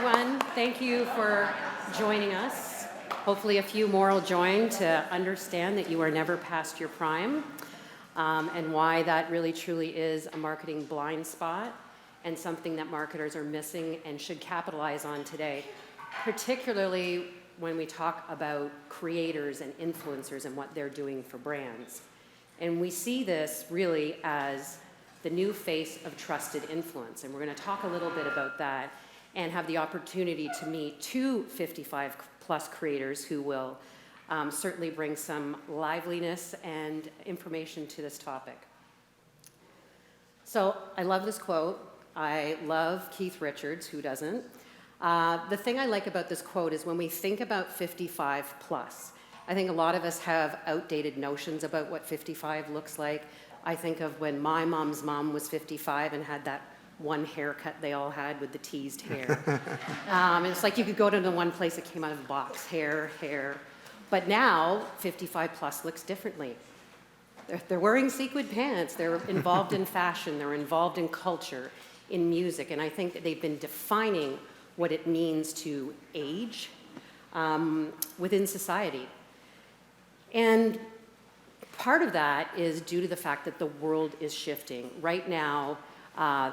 everyone. Thank you for joining us. Hopefully a few more will join to understand that you are never past your prime, and why that really truly is a marketing blind spot and something that marketers are missing and should capitalize on today, particularly when we talk about creators and influencers and what they're doing for brands. And we see this really as the new face of trusted influence. And we're going to talk a little bit about that and have the opportunity to meet two 55 plus creators who will certainly bring some liveliness and information to this topic. So I love this quote. I love Keith Richards, who doesn't? The thing I like about this quote is when we think about 55 plus, I think a lot of us have outdated notions about what 55 looks like. I think of when my mom's mom was 55 and had that one haircut they all had with the teased hair. And it's like you could go to the one place that came out of the box, hair. But now, 55 plus looks differently. They're wearing sequined pants, they're involved in fashion, they're involved in culture, in music, and I think that they've been defining what it means to age within society. And part of that is due to the fact that the world is shifting. Right now,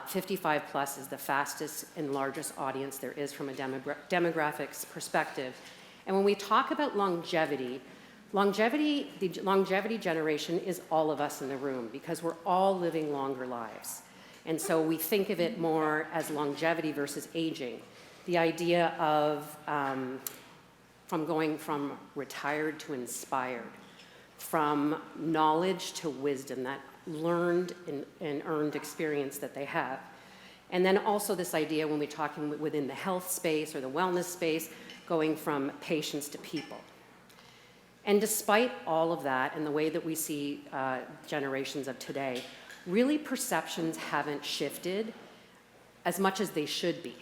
55 plus is the fastest and largest audience there is from a demographics perspective. And when we talk about longevity, the longevity generation is all of us in the room because we're all living longer lives. And so we think of it more as longevity versus aging. The idea of from going from retired to inspired, from knowledge to wisdom, that learned and earned experience that they have. And then also this idea when we're talking within the health space or the wellness space, going from patients to people. And despite all of that and the way that we see generations of today, really perceptions haven't shifted as much as they should be.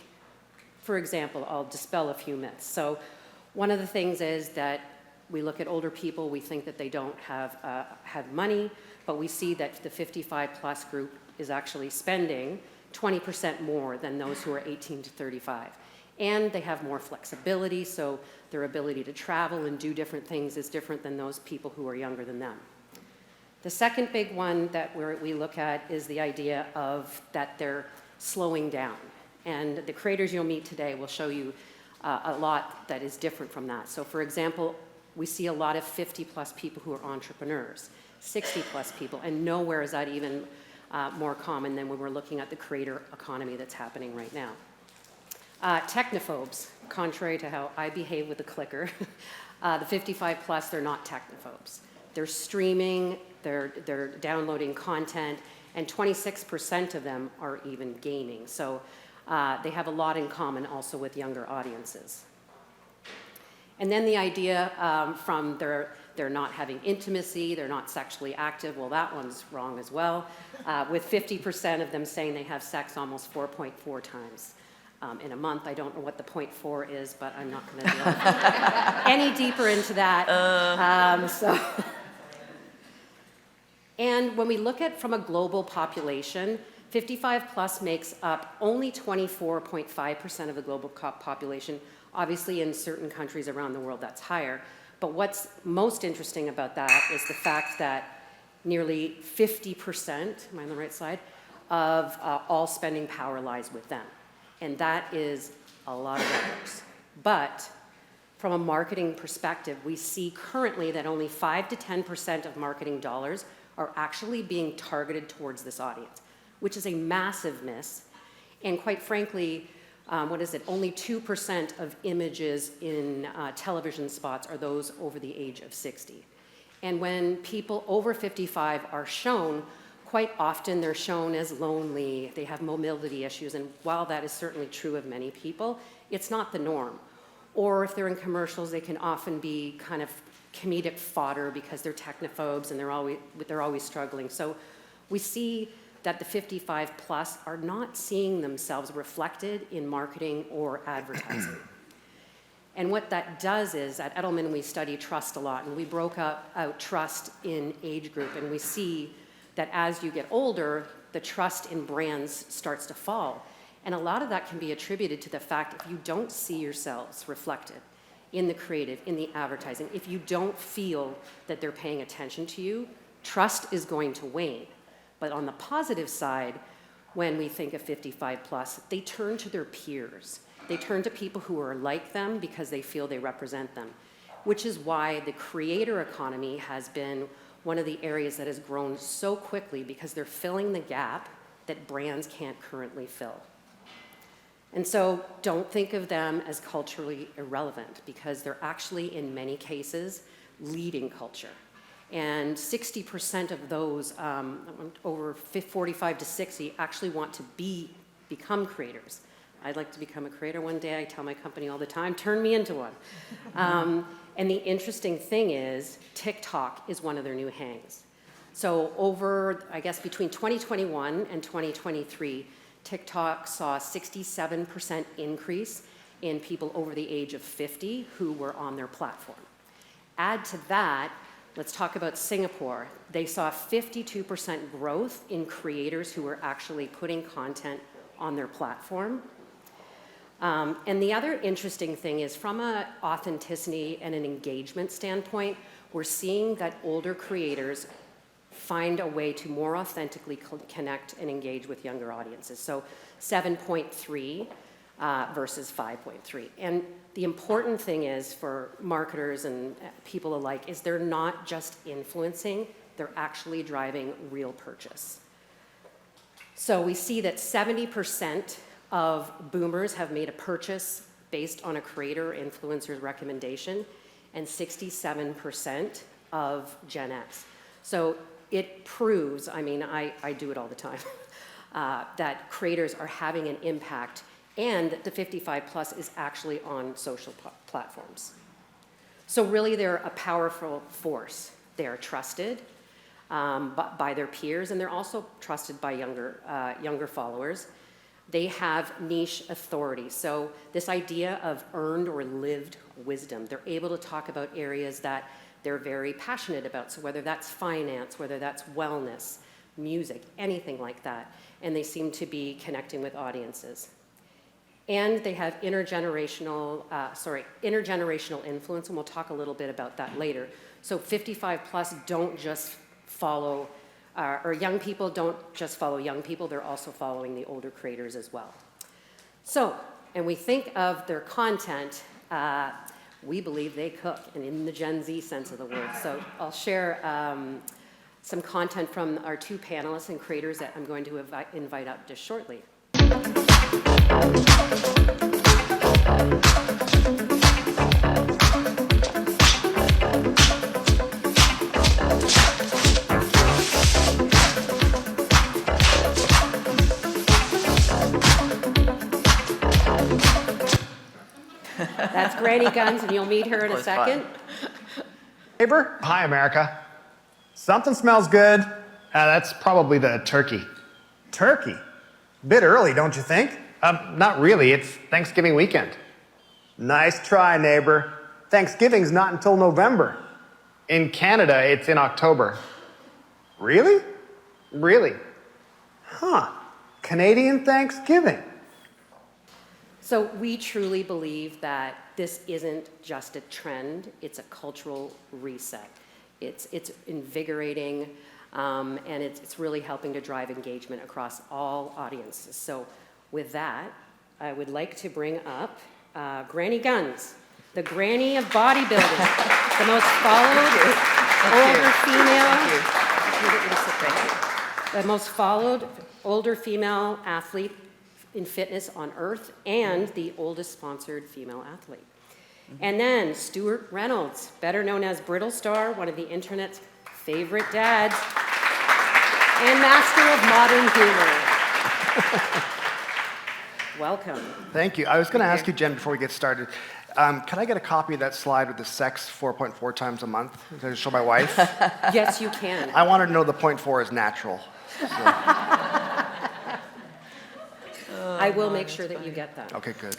For example, I'll dispel a few myths. So one of the things is that we look at older people, we think that they don't have money, but we see that the 55 plus group is actually spending 20% more than those who are 18 to 35. And they have more flexibility, so their ability to travel and do different things is different than those people who are younger than them. The second big one that we look at is the idea of that they're slowing down. And the creators you'll meet today will show you a lot that is different from that. So for example, we see a lot of 50 plus people who are entrepreneurs, 60 plus people, and nowhere is that even more common than when we're looking at the creator economy that's happening right now. Technophobes, contrary to how I behave with the clicker, the 55 plus, they're not technophobes. They're streaming, they're downloading content, and 26% of them are even gaming. So they have a lot in common also with younger audiences. And then the idea from they're not having intimacy, they're not sexually active, well, that one's wrong as well, with 50% of them saying they have sex almost 4.4 times in a month. I don't know what the 0.4 is, but I'm not going to go any deeper into that. And when we look at from a global population, 55 plus makes up only 24.5% of the global population. Obviously, in certain countries around the world, that's higher. But what's most interesting about that is the fact that nearly 50%, am I on the right slide, of all spending power lies with them. And that is a lot of dollars. But from a marketing perspective, we see currently that only 5 to 10% of marketing dollars are actually being targeted towards this audience, which is a massive miss. And quite frankly, only 2% of images in television spots are those over the age of 60. And when people over 55 are shown, quite often they're shown as lonely, they have mobility issues, and while that is certainly true of many people, it's not the norm. Or if they're in commercials, they can often be kind of comedic fodder because they're technophobes and they're always struggling. So we see that the 55 plus are not seeing themselves reflected in marketing or advertising. And what that does is, at Edelman, we study trust a lot, and we broke out trust in age group, and we see that as you get older, the trust in brands starts to fall. And a lot of that can be attributed to the fact if you don't see yourselves reflected in the creative, in the advertising, if you don't feel that they're paying attention to you, trust is going to wane. But on the positive side, when we think of 55 plus, they turn to their peers. They turn to people who are like them because they feel they represent them, which is why the creator economy has been one of the areas that has grown so quickly because they're filling the gap that brands can't currently fill. And so don't think of them as culturally irrelevant because they're actually, in many cases, leading culture. And 60% of those, over 45 to 60, actually want to become creators. I'd like to become a creator one day. I tell my company all the time, turn me into one. And the interesting thing is TikTok is one of their new hangs. So over, I guess, between 2021 and 2023, TikTok saw a 67% increase in people over the age of 50 who were on their platform. Add to that, let's talk about Singapore. They saw 52% growth in creators who were actually putting content on their platform. And the other interesting thing is from an authenticity and an engagement standpoint, we're seeing that older creators find a way to more authentically connect and engage with younger audiences. So 7.3 versus 5.3. And the important thing is for marketers and people alike is they're not just influencing, they're actually driving real purchase. So we see that 70% of boomers have made a purchase based on a creator or influencer's recommendation, and 67% of Gen X. So it proves, I mean, I do it all the time, that creators are having an impact and that the 55 plus is actually on social platforms. So really they're a powerful force. They are trusted by their peers, and they're also trusted by younger followers. They have niche authority. So this idea of earned or lived wisdom, they're able to talk about areas that they're very passionate about. So whether that's finance, whether that's wellness, music, anything like that. And they seem to be connecting with audiences. And they have intergenerational influence, and we'll talk a little bit about that later. So 55 plus don't just follow, or young people don't just follow young people, they're also following the older creators as well. So, and we think of their content, we believe they cook, and in the Gen Z sense of the word. So I'll share some content from our two panelists and creators that I'm going to invite up just shortly. That's Granny Guns, and you'll meet her in a second. Neighbor? Hi, America. Something smells good. That's probably the turkey. Turkey? Bit early, don't you think? Not really. It's Thanksgiving weekend. Nice try, neighbor. Thanksgiving's not until November. In Canada, it's in October. Really? Really? Huh. Canadian Thanksgiving. So we truly believe that this isn't just a trend, it's a cultural reset. It's invigorating, and it's really helping to drive engagement across all audiences. So with that, I would like to bring up Granny Guns, the granny of bodybuilding, the most followed older female, the most followed older female athlete in fitness on earth, and the oldest sponsored female athlete. And then Stuart Reynolds, better known as Brittle Star, one of the internet's favorite dads, and master of modern humor. Welcome. Thank you. I was going to ask you, Jen, before we get started, can I get a copy of that slide with the sex 4.4 times a month to show my wife? Yes, you can. I wanted to know the 0.4 is natural. So. I will make sure that you get that. Okay, good.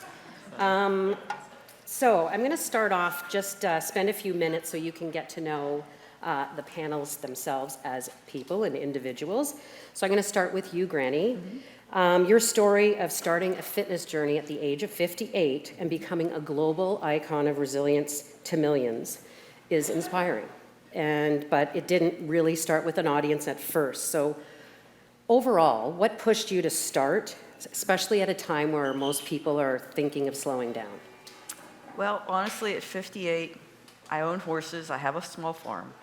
So I'm going to start off, just spend a few minutes so you can get to know the panels themselves as people and individuals. So I'm going to start with you, Granny. Your story of starting a fitness journey at the age of 58 and becoming a global icon of resilience to millions is inspiring. But it didn't really start with an audience at first. So overall, what pushed you to start, especially at a time where most people are thinking of slowing down? Well, honestly, at 58, I own horses. I have a small farm.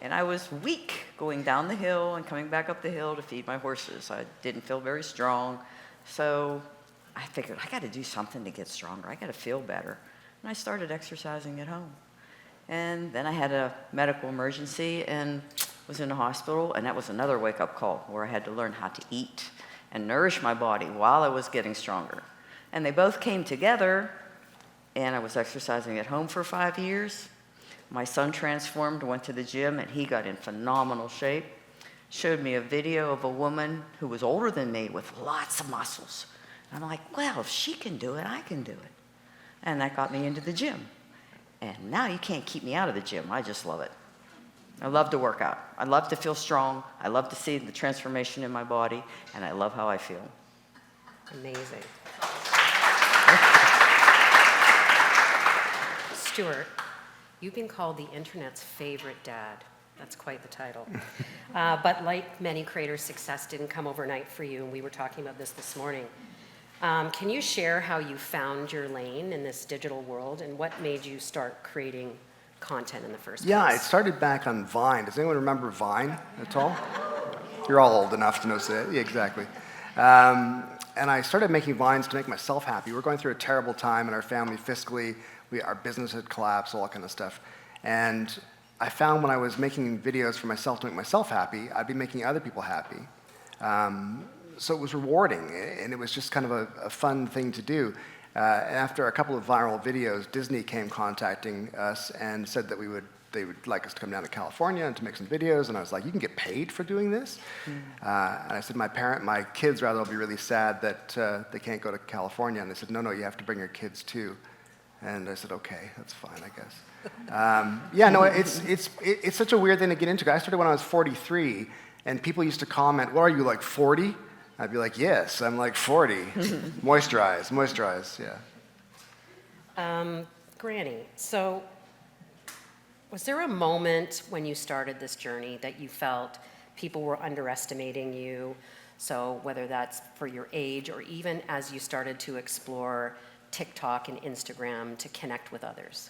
And I was weak going down the hill and coming back up the hill to feed my horses. I didn't feel very strong. So I figured, I got to do something to get stronger. I got to feel better. And I started exercising at home. And then I had a medical emergency and was in a hospital. And that was another wake-up call where I had to learn how to eat and nourish my body while I was getting stronger. And they both came together. And I was exercising at home for 5 years. My son transformed, went to the gym, and he got in phenomenal shape. Showed me a video of a woman who was older than me with lots of muscles. And I'm like, well, if she can do it, I can do it. And that got me into the gym. And now you can't keep me out of the gym. I just love it. I love to work out. I love to feel strong. I love to see the transformation in my body, and I love how I feel. Amazing. Stuart, you've been called the internet's favorite dad. That's quite the title. But like many creators, success didn't come overnight for you, and we were talking about this morning. Can you share how you found your lane in this digital world, and what made you start creating content in the first place? Yeah, it started back on Vine. Does anyone remember Vine at all? You're all old enough to know, say, yeah, exactly. And I started making Vines to make myself happy. We were going through a terrible time in our family fiscally. Our business had collapsed, all that kind of stuff. And I found when I was making videos for myself to make myself happy, I'd be making other people happy. So it was rewarding, and it was just kind of a fun thing to do. And after a couple of viral videos, Disney came contacting us and said that they would like us to come down to California and to make some videos. And I was like, you can get paid for doing this? And I said, my kids rather will be really sad that they can't go to California. And they said, no, you have to bring your kids too. And I said, okay, that's fine, I guess. Yeah, no, it's such a weird thing to get into. I started when I was 43, and people used to comment, what are you, like 40? I'd be like, yes, I'm like 40. Moisturize, yeah. Granny, so was there a moment when you started this journey that you felt people were underestimating you? So whether that's for your age or even as you started to explore TikTok and Instagram to connect with others?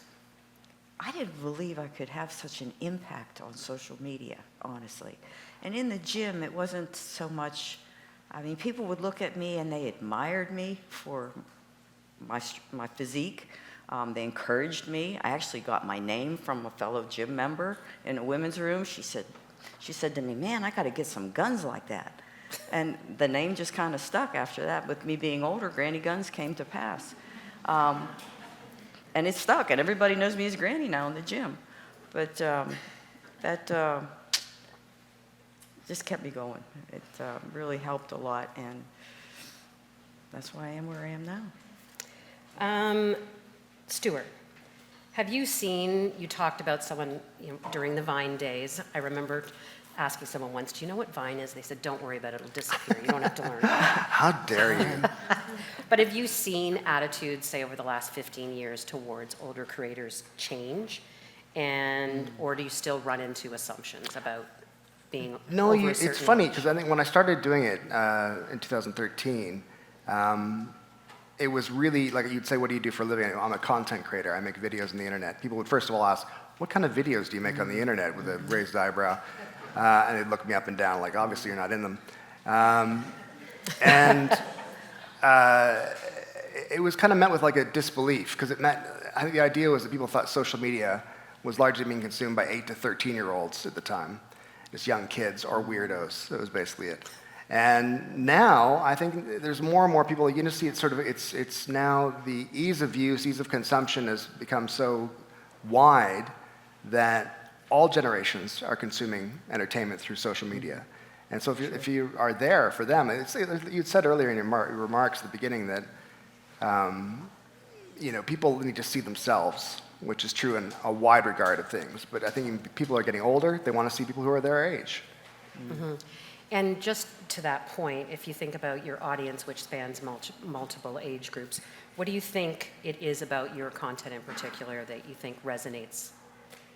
I didn't believe I could have such an impact on social media, honestly. And in the gym, it wasn't so much, people would look at me and they admired me for my physique. They encouraged me. I actually got my name from a fellow gym member in a women's room. She said to me, man, I got to get some guns like that. And the name just kind of stuck after that. With me being older, Granny Guns came to pass. And it stuck, and everybody knows me as Granny now in the gym. But that just kept me going. It really helped a lot, and that's why I am where I am now. Stuart, have you seen, you talked about someone during the Vine days. I remember asking someone once, do you know what Vine is? They said, don't worry about it, it'll disappear. You don't have to learn. How dare you? But have you seen attitudes, say, over the last 15 years towards older creators change? Or do you still run into assumptions about being No, over a it's certain funny, age? because I think when I started doing it in 2013, it was really, like you'd say, what do you do for a living? I'm a content creator. I make videos on the internet. People would first of all ask, what kind of videos do you make on the internet, with a raised eyebrow? And they'd look me up and down like, obviously you're not in them. It was kind of met with like a disbelief, because it meant, I think the idea was that people thought social media was largely being consumed by 8 to 13-year-olds at the time, just young kids or weirdos. That was basically it. And now I think there's more and more people, see it it's now the ease of use, ease of consumption has become so wide that all generations are consuming entertainment through social media. And so if you are there for them, you'd said earlier in your remarks at the beginning that people need to see themselves, which is true in a wide regard of things. But I think people are getting older, they want to see people who are their age. Mm-hmm. And just to that point, if you think about your audience, which spans multiple age groups, what do you think it is about your content in particular that you think resonates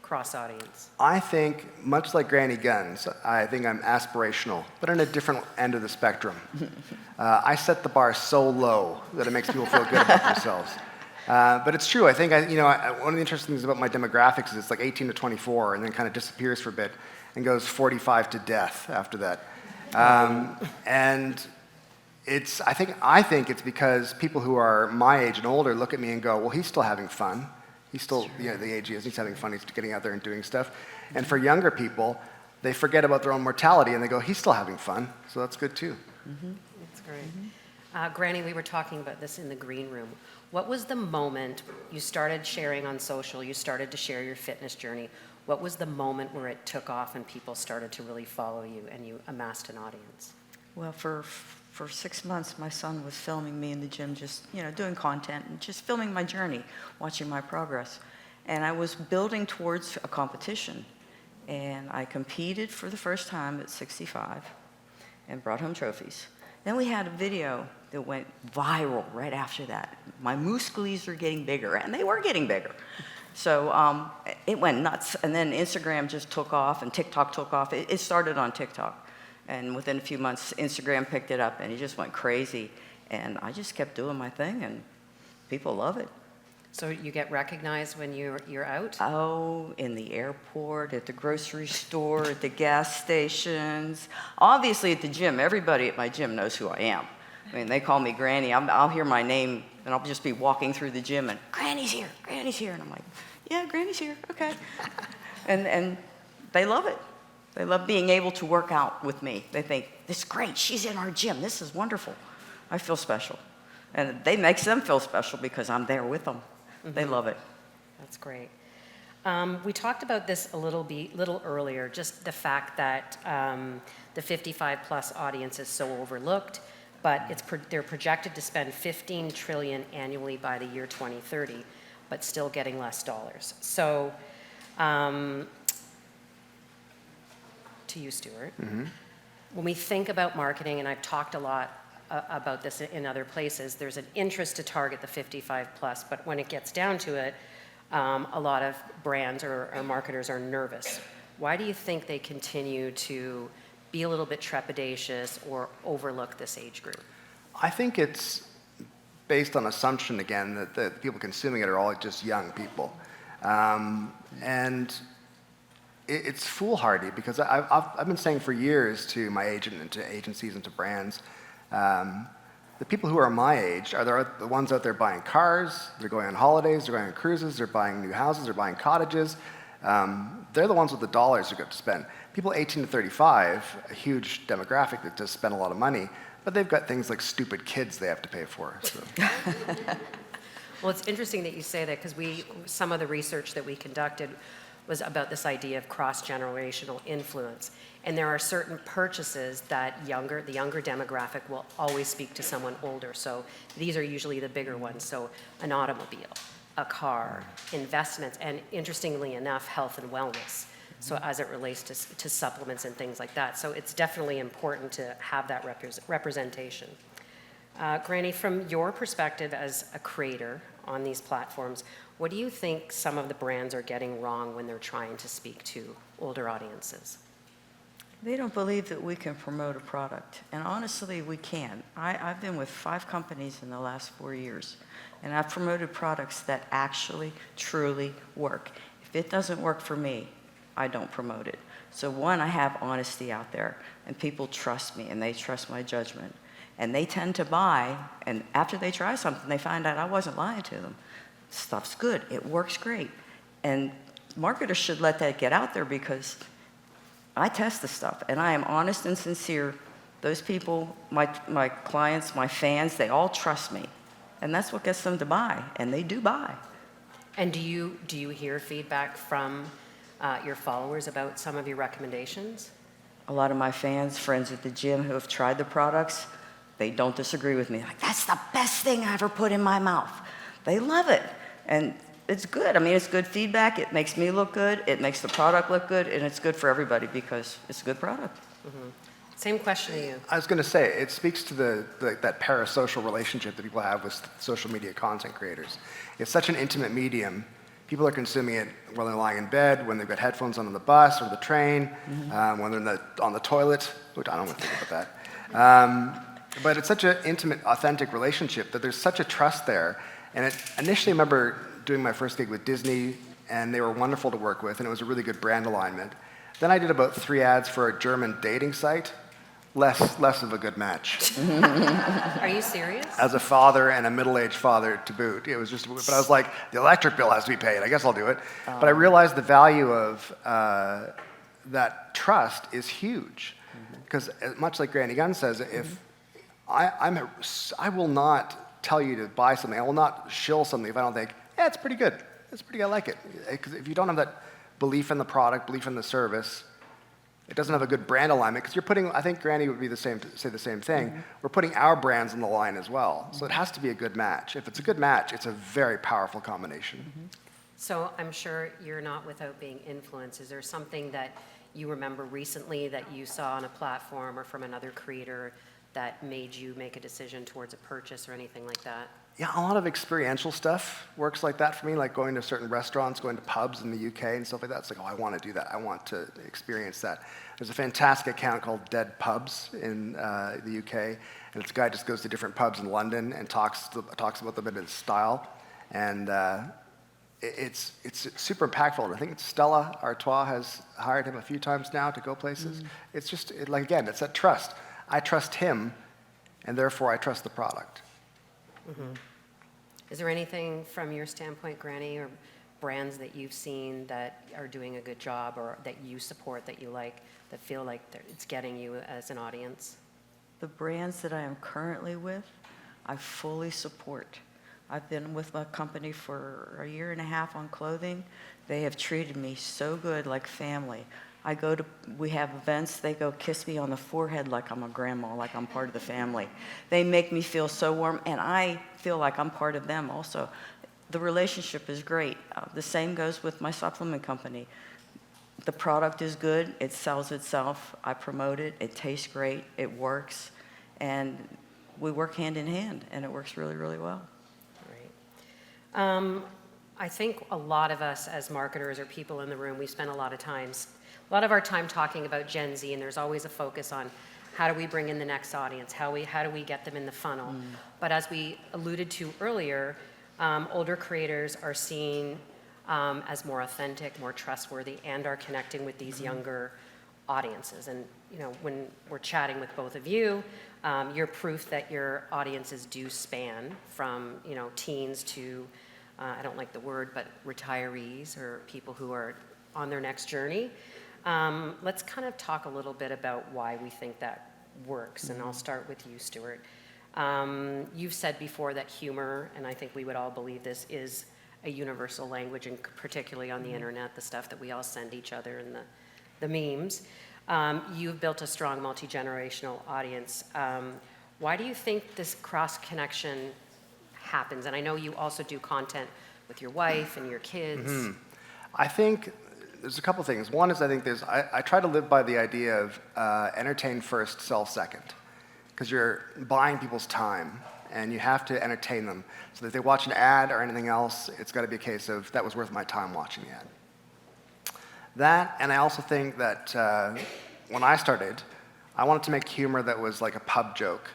cross-audience? I think, much like Granny Guns, I think I'm aspirational, but on a different end of the spectrum. I set the bar so low that it makes people feel good about themselves. But it's true. I think one of the interesting things about my demographics is it's like 18 to 24, and then kind of disappears for a bit and goes 45 to death after that. And I think it's because people who are my age and older look at me and go, well, he's still having fun. He's still, the age he is, he's having fun, he's getting out there and doing stuff. And for younger people, they forget about their own mortality and they go, he's still having fun, so that's good too. Mm-hmm. That's great. Granny, we were talking about this in the green room. What was the moment you started sharing on social, you started to share your fitness journey? What was the moment where it took off and people started to really follow you and you amassed an audience? Well, for 6 months, my son was filming me in the gym, just doing content and just filming my journey, watching my progress. And I was building towards a competition. And I competed for the first time at 65 and brought home trophies. Then we had a video that went viral right after that. My muscles are getting bigger, and they were getting bigger. So it went nuts. And then Instagram just took off, and TikTok took off. It started on TikTok. And within a few months, Instagram picked it up, and it just went crazy. And I just kept doing my thing, and people love it. So you get recognized when you're out? Oh, in the airport, at the grocery store, at the gas stations. Obviously at the gym, everybody at my gym knows who I am. I mean, they call me Granny. I'll hear my name, and I'll just be walking through the gym, and Granny's here, and I'm like, yeah, Granny's here, okay. And they love it. They love being able to work out with me. They think, this is great, she's in our gym, this is wonderful. I feel special. And they makes them feel special because I'm there with them. Mm-hmm. They love it. That's great. We talked about this a little earlier, just the fact that the 55-plus audience is so overlooked, but they're projected to spend $15 trillion annually by the year 2030, but still getting less dollars. So, to you, Stuart, Mm-hmm. when we think about marketing, and I've talked a lot about this in other places, there's an interest to target the 55-plus, but when it gets down to it, a lot of brands or marketers are nervous. Why do you think they continue to be a little bit trepidatious or overlook this age group? I think it's based on assumption, again, that the people consuming it are all just young people. And it's foolhardy because I've been saying for years to my agent and to agencies and to brands, the people who are my age are the ones out there buying cars, they're going on holidays, they're going on cruises, they're buying new houses, they're buying cottages. They're the ones with the dollars they're going to spend. People 18 to 35, a huge demographic that does spend a lot of money, but they've got things like stupid kids they have to pay for. So. Well, it's interesting that you say that because some of the research that we conducted was about this idea of cross-generational influence. And there are certain purchases that the younger demographic will always speak to someone older. So these are usually the bigger ones. So an automobile, a car, investments, and interestingly enough, health and wellness. So as it relates to supplements and things like that. So it's definitely important to have that representation. Granny, from your perspective as a creator on these platforms, what do you think some of the brands are getting wrong when they're trying to speak to older audiences? They don't believe that we can promote a product. And honestly, we can. I've been with 5 companies in the last 4 years, and I've promoted products that actually, truly work. If it doesn't work for me, I don't promote it. So one, I have honesty out there, and people trust me, and they trust my judgment. And they tend to buy, and after they try something, they find out I wasn't lying to them. Stuff's good, it works great. And marketers should let that get out there because I test the stuff, and I am honest and sincere. Those people, my clients, my fans, they all trust me. And that's what gets them to buy, and they do buy. And do you hear feedback from your followers about some of your recommendations? A lot of my fans, friends at the gym who have tried the products, they don't disagree with me. Like, that's the best thing I ever put in my mouth. They love it. And it's good. I mean, it's good feedback. It makes me look good. It makes the product look good. And it's good for everybody because it's a good product. Mm-hmm. Same question to you. I was going to say, it speaks to that parasocial relationship that people have with social media content creators. It's such an intimate medium. People are consuming it when they're lying in bed, when they've got headphones on the bus or the train, when they're on the toilet, which I don't want to think about that. But it's such an intimate, authentic relationship that there's such a trust there. And initially, I remember doing my first gig with Disney, and they were wonderful to work with, and it was a really good brand alignment. Then I did about 3 ads for a German dating site. Less of a good match. Are you serious? As a father and a middle-aged father to boot, it was just. But I was like, the electric bill has to be paid. I guess I'll do it. But I realized the value of that trust is huge, because much like Granny Gunn says, if I will not tell you to buy something. I will not shill something if I don't think, yeah, it's pretty good. It's pretty good. I like it. Because if you don't have that belief in the product, belief in the service, it doesn't have a good brand alignment, because you're putting, I think Granny would be say the same thing, we're putting our brands on the line as well. So it has to be a good match. If it's a good match, it's a very powerful combination. So I'm sure you're not without being influenced. Is there something that you remember recently that you saw on a platform or from another creator that made you make a decision towards a purchase or anything like that? Yeah, a lot of experiential stuff works like that for me, like going to certain restaurants, going to pubs in the UK and stuff like that. It's like, oh, I want to do that. I want to experience that. There's a fantastic account called Dead Pubs in the UK, and it's a guy who just goes to different pubs in London and talks about them in his style. And it's super impactful. And I think Stella Artois has hired him a few times now to go places. It's just, like, again, it's that trust. I trust him, and therefore I trust the product. Is there anything from your standpoint, Granny, or brands that you've seen that are doing a good job or that you support, that you like, that feel like it's getting you as an audience? The brands that I am currently with, I fully support. I've been with my company for 1.5 years on clothing. They have treated me so good, like family. We have events, they go kiss me on the forehead like I'm a grandma, like I'm part of the family. They make me feel so warm, and I feel like I'm part of them also. The relationship is great. The same goes with my supplement company. The product is good, it sells itself, I promote it, it tastes great, it works, and we work hand in hand, and it works really, really well. Right. I think a lot of us as marketers or people in the room, we spend a lot of our time talking about Gen Z, and there's always a focus on how do we bring in the next audience, how do we get them in the funnel. But as we alluded to earlier, older creators are seen as more authentic, more trustworthy, and are connecting with these younger audiences. And when we're chatting with both of you, you're proof that your audiences do span from teens to I don't like the word, but retirees or people who are on their next journey. Let's kind of talk a little bit about why we think that works, and I'll start with you, Stuart. You've said before that humor, and I think we would all believe this, is a universal language, and particularly on the internet, the stuff that we all send each other and the memes. You've built a strong multi-generational audience. Why do you think this cross-connection happens? And I know you also do content with your wife and your kids. I think there's a couple things. One is I try to live by the idea of entertain first, sell second. Because you're buying people's time, and you have to entertain them. So that if they watch an ad or anything else, it's got to be a case of, that was worth my time watching the ad. That, and I also think that when I started, I wanted to make humor that was like a pub joke,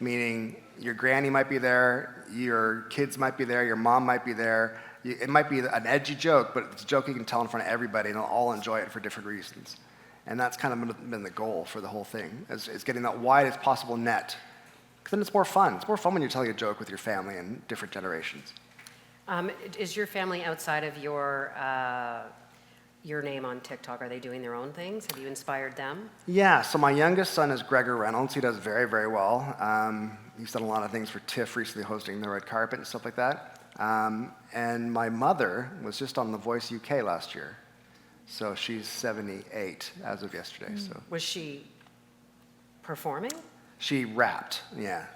meaning your granny might be there, your kids might be there, your mom might be there. It might be an edgy joke, but it's a joke you can tell in front of everybody, and they'll all enjoy it for different reasons. And that's kind of been the goal for the whole thing, is getting that wide as possible net. Because then it's more fun. It's more fun when you're telling a joke with your family and different generations. Is your family outside of your name on TikTok? Are they doing their own things? Have you inspired them? Yeah, so my youngest son is Gregor Reynolds. He does very, very well. He's done a lot of things for TIFF recently, hosting the red carpet and stuff like that. And my mother was just on The Voice UK last year. So she's 78 as of yesterday. So Was she performing? she rapped, yeah.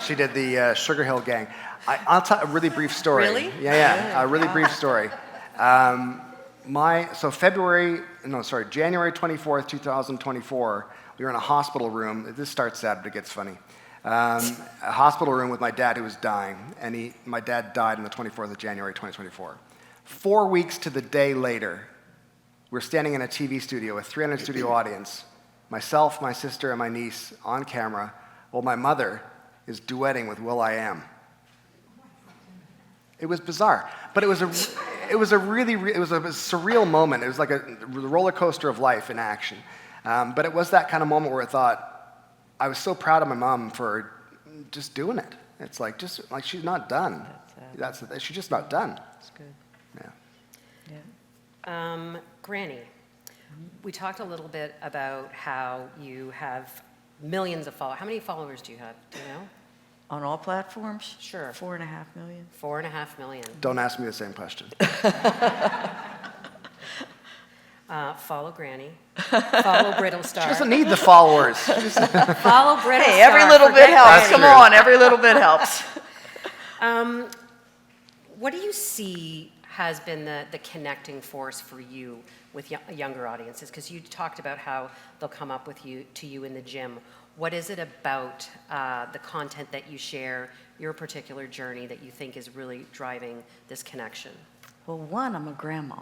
She did the Sugar Hill Gang. I'll tell a really brief story. Really? Yeah, a really brief story. January 24th, 2024, We were in a hospital room. This starts sad, but it gets funny. A hospital room with my dad who was dying, and my dad died on the 24th of January, 2024. 4 weeks to the day later, we're standing in a TV studio with 300 studio audience, myself, my sister, and my niece on camera, while my mother is duetting with will.i.am. It was bizarre, but it was a surreal moment. It was like the roller coaster of life in action. But it was that kind of moment where I thought, I was so proud of my mom for just doing it. It's like, she's not done. She's just not done. That's good. Yeah. Granny, we talked a little bit about how you have millions of followers. How many followers do you have? Do you know? On all platforms? Sure. 4.5 million. 4.5 million. Don't ask me the same question. Follow Granny. Follow Brittle Star. She doesn't need the followers. Follow Brittle Star. Hey, every little bit Forget helps. Granny. Come on, every little bit helps. What do you see has been the connecting force for you with younger audiences? Because you talked about how they'll come up to you in the gym. What is it about the content that you share, your particular journey, that you think is really driving this connection? Well, one, I'm a grandma.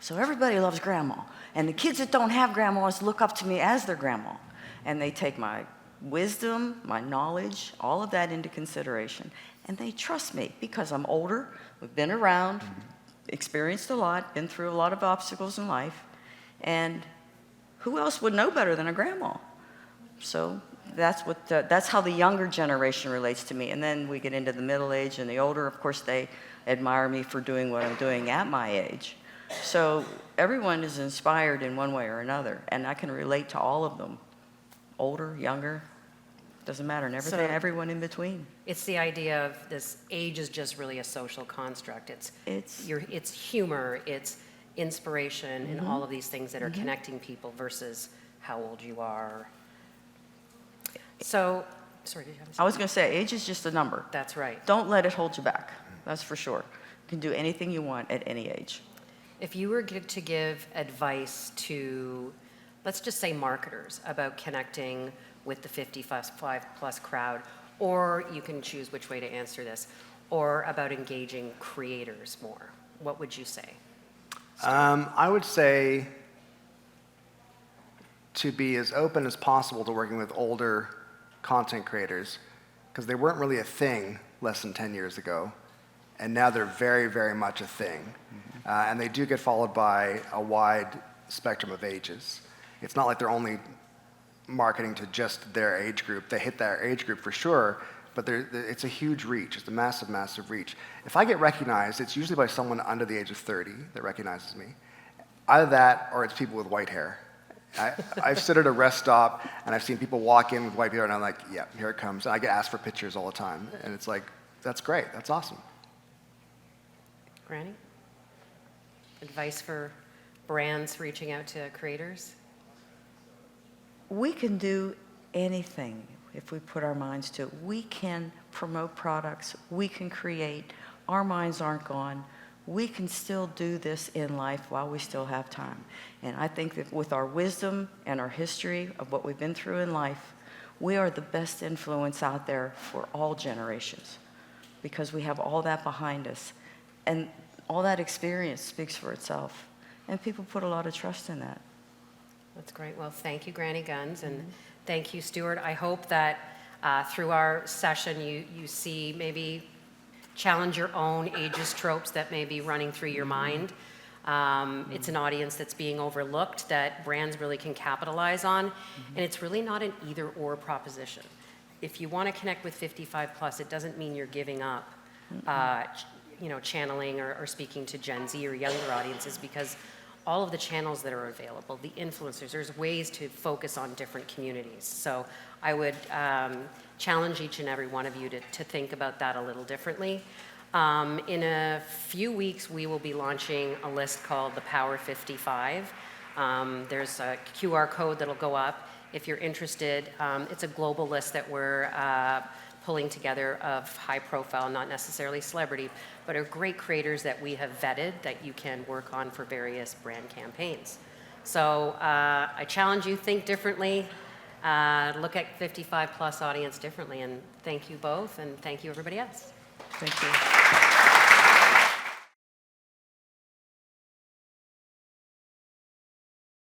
So everybody loves grandma. And the kids that don't have grandmas look up to me as their grandma. And they take my wisdom, my knowledge, all of that into consideration. And they trust me because I'm older, we've been around, experienced a lot, been through a lot of obstacles in life. And who else would know better than a grandma? So that's how the younger generation relates to me. And then we get into the middle age and the older. Of course, they admire me for doing what I'm doing at my age. So everyone is inspired in one way or another, and I can relate to all of them. Older, younger, doesn't matter, and everyone in between. It's the idea of this age is just really a social construct. It's humor, it's inspiration, and all of these things that are connecting people versus how old you are. So, sorry, did you have I was going to say, age is just a number. That's right. Don't let it hold you back. That's for sure. You can do anything you want at any age. If you were to give advice to, let's just say, marketers about connecting with the 55-plus crowd, or you can choose which way to answer this, or about engaging creators more, what would you say? I would say to be as open as possible to working with older content creators, because they weren't really a thing less than 10 years ago, and now they're very, very much a thing. And they do get followed by a wide spectrum of ages. It's not like they're only marketing to just their age group. They hit their age group for sure, but it's a huge reach. It's a massive, massive reach. If I get recognized, it's usually by someone under the age of 30 that recognizes me. Either that, or it's people with white hair. I've stood at a rest stop, and I've seen people walk in with white hair, and I'm like, yeah, here it comes. And I get asked for pictures all the time, and it's like, that's great. That's awesome. Granny? Advice for brands reaching out to creators? We can do anything if we put our minds to it. We can promote products. We can create. Our minds aren't gone. We can still do this in life while we still have time. And I think that with our wisdom and our history of what we've been through in life, we are the best influence out there for all generations because we have all that behind us. And all that experience speaks for itself. And people put a lot of trust in that. That's great. Well, thank you, Granny Guns, and thank you, Stuart. I hope that through our session you see maybe challenge your own ageist tropes that may be running through your mind. It's an audience that's being overlooked that brands really can capitalize on, and it's really not an either-or proposition. If you want to connect with 55 plus, it doesn't mean you're giving up channeling or speaking to Gen Z or younger audiences, because all of the channels that are available, the influencers, there's ways to focus on different communities. So I would challenge each and every one of you to think about that a little differently. In a few weeks, we will be launching a list called the Power 55. There's a QR code that'll go up. If you're interested, it's a global list that we're pulling together of high profile, not necessarily celebrity, but are great creators that we have vetted that you can work on for various brand campaigns. So I challenge you, think differently, look at 55 plus audience differently. And thank you both, and thank you everybody else. Thank you.